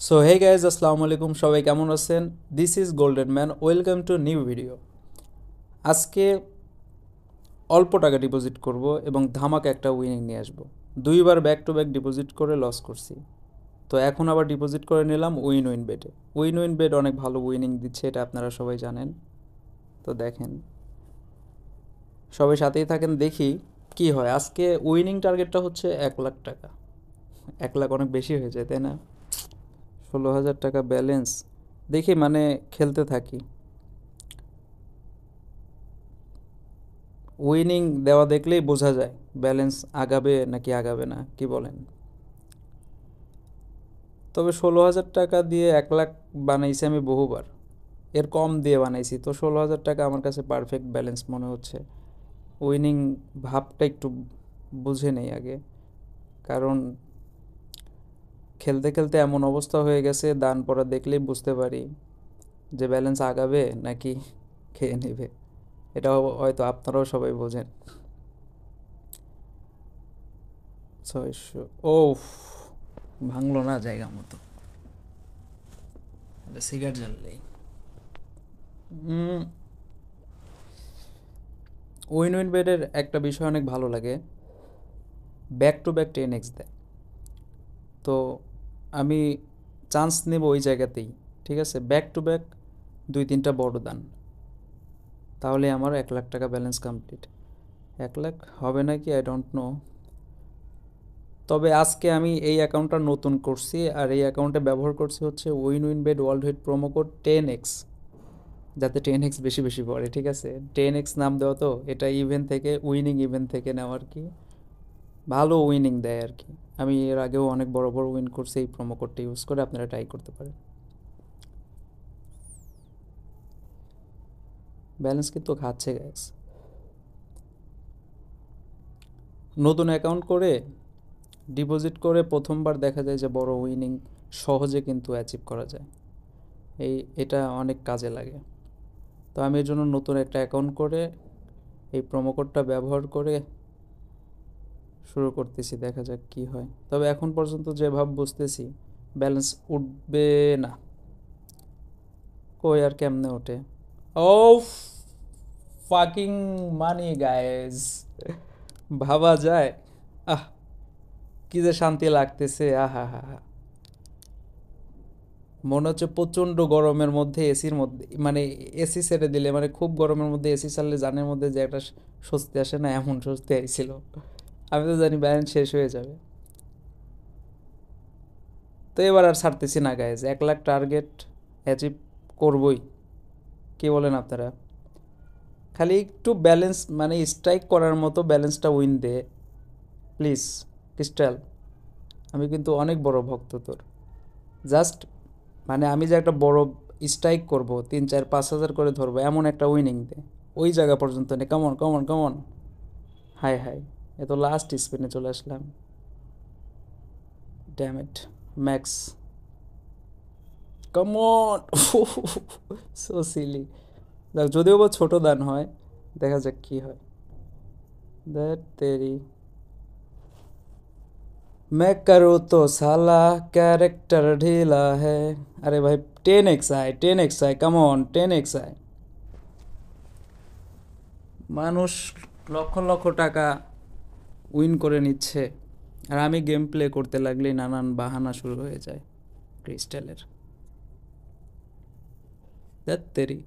So hey guys, আসসালামু আলাইকুম। সবাই কেমন আছেন? This is golden man, welcome to new video. আজকে অল্প টাকা ডিপোজিট করব এবং ধামাকা একটা উইনিং নিয়ে আসবো। দুইবার ব্যাক টু ব্যাক ডিপোজিট করে লস করছি, তো এখন আবার ডিপোজিট করে নিলাম উইন উইন বেডে। উইন উইন বেড অনেক ভালো উইনিং দিচ্ছে, এটা আপনারা সবাই জানেন। তো দেখেন, সবাই সাথেই থাকেন, দেখি কি হয়। আজকে উইনিং টার্গেটটা হচ্ছে 1 লাখ টাকা। 1 লাখ অনেক বেশি হয়ে যায়, তাই না? 16,000 টাকা ব্যালেন্স, দেখি মানে খেলতে থাকি। উইনিং দেওয়া দেখলেই বোঝা যায় ব্যালেন্স আগাবে নাকি আগাবে না, কি বলেন? তবে 16,000 টাকা দিয়ে 1 লাখ বানাইছি আমি বহুবার, এর কম দিয়ে বানাইছি, তো 16,000 টাকা আমার কাছে পারফেক্ট ব্যালেন্স মনে হচ্ছে। উইনিং ভাবটা একটু বুঝে নেই আগে, কারণ খেলতে খেলতে এমন অবস্থা হয়ে গেছে, দান পড়া দেখলেই বুঝতে পারি যে ব্যালেন্স আগাবে নাকি খেয়ে নেবে। এটা হয়তো আপনারাও সবাই বোঝেন। 600, ও ভাঙলো না জায়গা মতো, সিগারেট জ্বাললেই। উইন উইন বেডের একটা বিষয় অনেক ভালো লাগে, ব্যাক টু ব্যাক 10x দেয়। তো আমি চান্স নেব ওই জায়গাতেই, ঠিক আছে? ব্যাক টু ব্যাক 2-3টা বড় দান, তাহলে আমার 1 লাখ টাকা ব্যালেন্স কমপ্লিট। 1 লাখ হবে নাকি আই ডোন্ট নো। তবে আজকে আমি এই অ্যাকাউন্টটা নতুন করছি, আর এই অ্যাকাউন্টে ব্যবহার করছি হচ্ছে win win bet world hit promo code 10x, যাতে 10x বেশি বেশি পড়ে, ঠিক আছে? 10x নাম দেওয়া, তো এটা ইভেন্ট থেকে, উইনিং ইভেন্ট থেকে নেওয়া আর কি, ভালো উইনিং দেয় আর কি। আমি এর আগেও অনেক বড় বড় উইন করছি এই প্রোমো কোডটা ইউজ করে, আপনারা ট্রাই করতে পারেন। ব্যালেন্স কিন্তু খাচ্ছে গ্যাস। নতুন অ্যাকাউন্ট করে ডিপোজিট করে প্রথমবার দেখা যায় যে বড় উইনিং সহজে কিন্তু অ্যাচিভ করা যায়। এটা অনেক কাজে লাগে। তো আমি এর জন্য নতুন একটা অ্যাকাউন্ট করে এই প্রোমো কোডটা ব্যবহার করে শুরু করতেছি, দেখা যাক কি হয়। তবে এখন পর্যন্ত যে ভাব বুঝতেছি, ব্যালেন্স উঠবে না। কই আর কেমনে ওঠে? ও ফাকিং মানি গাইজ, ভাবা যায়? আহ, কি যে শান্তি লাগতেছে, আহা হা হা। মনে হচ্ছে প্রচণ্ড গরমের মধ্যে এসির মধ্যে, মানে এসি ছেড়ে দিলে, মানে খুব গরমের মধ্যে এসি ছাড়লে জানের মধ্যে যে একটা স্বস্তি আসে না, এমন স্বস্তি আইছিল। আমি তো জানি ব্যালেন্স শেষ হয়ে যাবে। তো এবার আর ছাড়তেছি না গাইজ, 1 লাখ টার্গেট অ্যাচিভ করবই। কি বলেন আপনারা? খালি একটু ব্যালেন্স, মানে স্ট্রাইক করার মতো ব্যালেন্সটা উইন দে প্লিজ ক্রিস্টাল। আমি কিন্তু অনেক বড় ভক্ত তোর। জাস্ট মানে আমি যে একটা বড় স্ট্রাইক করব, 3-4-5 হাজার করে ধরবো, এমন একটা উইনিং দে। ওই জায়গা পর্যন্ত নে, কমন কমন কমন। হাই হাই, এ তো লাস্ট স্পিনে চলে আসলাম। Damn it, Max, common. So silly. দেখ, যদিও বা ছোট দান হয়, দেখা যাক কি হয়। दैट तेरी, मैं करूँ तो साला कैरेक्टर ढीला है। अरे भाई, 10x आए, 10x आए, कम ऑन 10x आए। মানুষ লক্ষ লক্ষ টাকা উইন করে নিচ্ছে, আর আমি গেম প্লে করতে লাগলেই নানান বাহানা শুরু হয়ে যায় ক্রিস্টালের। ধ্যাৎ তেরি,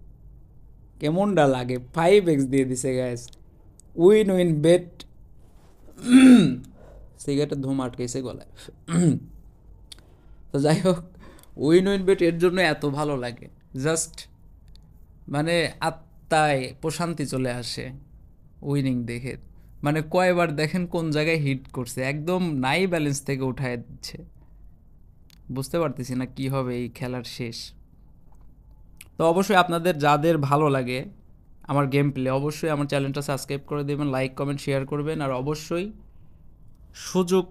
কেমনটা লাগে! 5x দিয়ে দিছে গ্যাস। Win win bet. সিগারেটের ধুম আটকেছে গলায়। তো যাই হোক, উইন উইন বেট এর জন্য এত ভালো লাগে, জাস্ট মানে আত্মায় প্রশান্তি চলে আসে উইনিং দেখে। মানে কয়বার দেখেন কোন জায়গায় হিট করছে, একদম নাই ব্যালেন্স থেকে উঠায় দিচ্ছে। বুঝতে পারতেছি না কি হবে এই খেলার শেষ। তো অবশ্যই আপনাদের যাদের ভালো লাগে আমার গেম প্লে, অবশ্যই আমার চ্যানেলটা সাবস্ক্রাইব করে দেবেন, লাইক কমেন্ট শেয়ার করবেন, আর অবশ্যই সুযোগ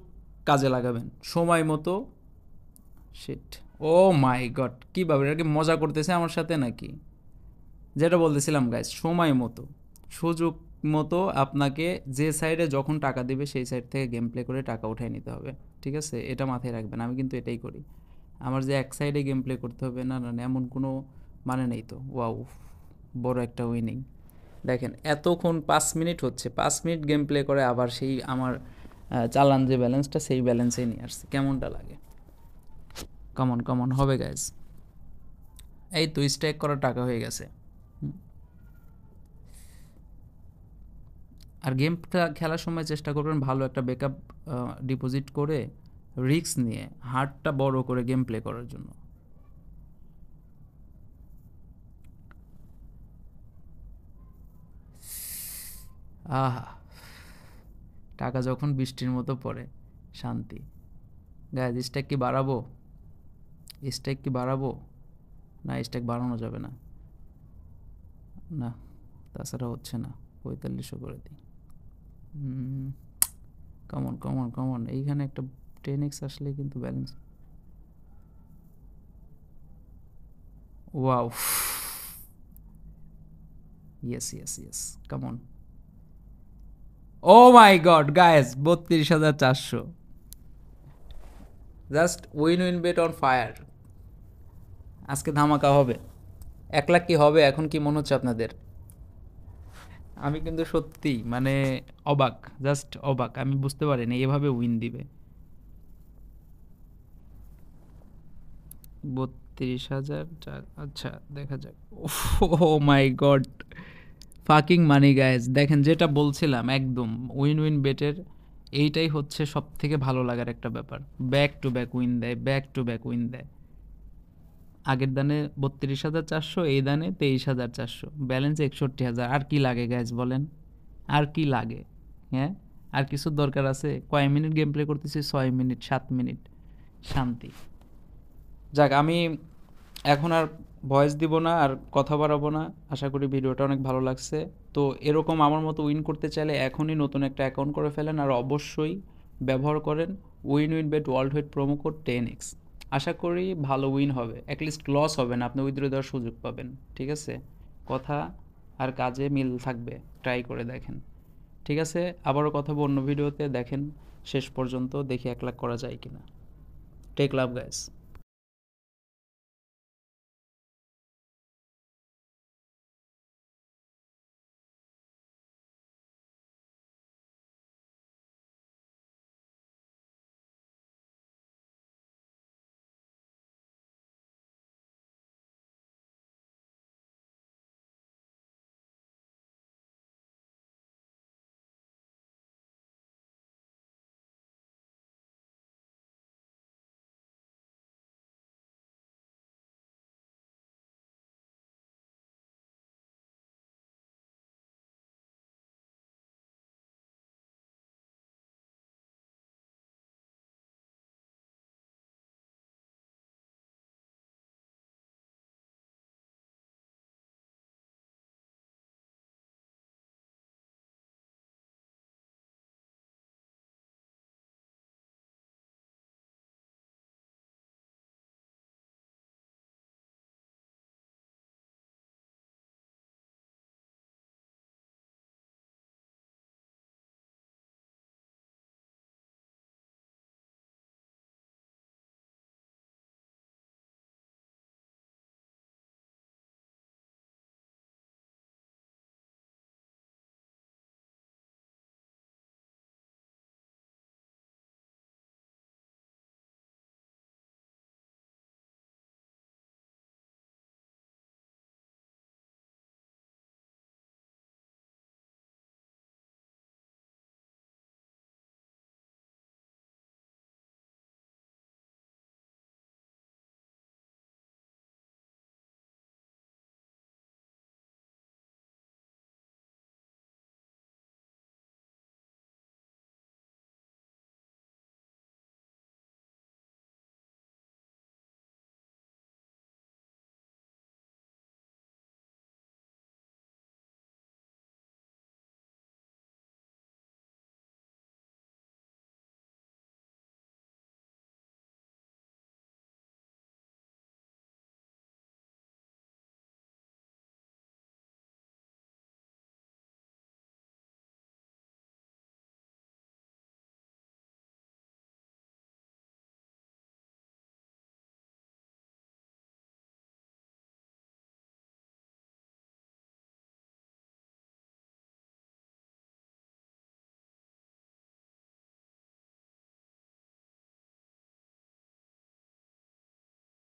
কাজে লাগাবেন সময় মতো। শিট, ও মাই গড, কীভাবে এটা কি মজা করতেছে আমার সাথে নাকি? যেটা বলতেছিলাম গাইজ, সময় মতো, সুযোগ মতো আপনাকে যে সাইডে যখন টাকা দিবে সেই সাইড থেকে গেম প্লে করে টাকা উঠাই নিতে হবে, ঠিক আছে? এটা মাথায় রাখবেন, আমি কিন্তু এটাই করি। আমার যে এক সাইডে গেম প্লে করতে হবে, না না না, এমন কোনো মানে নেই তো। ওয়াও, বড় একটা উইনিং। দেখেন এতক্ষণ 5 মিনিট হচ্ছে, 5 মিনিট গেম প্লে করে আবার সেই আমার চালান যে ব্যালেন্সটা, সেই ব্যালেন্সেই নিয়ে আসছে। কেমনটা লাগে? কমন কমন হবে গাইজ। এই তো স্ট্যাক করা টাকা হয়ে গেছে। আর গেমটা খেলার সময় চেষ্টা করবেন ভালো একটা ব্যাকআপ ডিপোজিট করে, রিস্ক নিয়ে, হার্টটা বড় করে গেম প্লে করার জন্য। আহা, টাকা যখন বৃষ্টির মতো পড়ে, শান্তি। গাইজ স্ট্যাক কি বাড়াবো? স্ট্যাক কি বাড়াবো? না, স্ট্যাক বাড়ানো যাবে না। না, তাছাড়া হচ্ছে না। 4500 করে দিই। কমন কমন কমন, এইখানে একটা 10x আসলে কিন্তু balance. Wow, yes yes yes, come on. Oh my god guys, 32,400। Just win win bet on fire. আজকে ধামাকা হবে। 1 লাখ কি হবে এখন, কি মনে হচ্ছে আপনাদের? আমি কিন্তু সত্যি মানে অবাক, জাস্ট অবাক। আমি বুঝতে পারিনি এভাবে উইন দিবে। 32,000। আচ্ছা দেখা যাক। ও my god, fucking money guys. দেখেন যেটা বলছিলাম, একদম উইন উইন বেটের এইটাই হচ্ছে সব থেকে ভালো লাগার একটা ব্যাপার। ব্যাক টু ব্যাক উইন দেয়, ব্যাক টু ব্যাক উইন দেয়। আগের দানে 32,400, এই দানে 23,400, ব্যালেন্স 61,000। আর কি লাগে গাইজ বলেন? আর কি লাগে? হ্যাঁ, আর কিছুর দরকার আছে? কয় মিনিট গেম প্লে করতেছি? 6 মিনিট, 7 মিনিট, শান্তি। যাক, আমি এখন আর ভয়েস দিব না, আর কথা বাড়াবো না। আশা করি ভিডিওটা অনেক ভালো লাগছে। তো এরকম আমার মতো উইন করতে চাইলে এখনই নতুন একটা অ্যাকাউন্ট করে ফেলেন, আর অবশ্যই ব্যবহার করেন win win bet world wide promo code 10x। আশা করি ভালো উইন হবে, অ্যাটলিস্ট লস হবে না, আপনি উইথড্র দেওয়ার সুযোগ পাবেন। ঠিক আছে, কথা আর কাজে মিল থাকবে, ট্রাই করে দেখেন। ঠিক আছে, আবারও কথা বলবো অন্য ভিডিওতে। দেখেন শেষ পর্যন্ত, দেখি 1 লাখ করা যায় কিনা। Take love guys.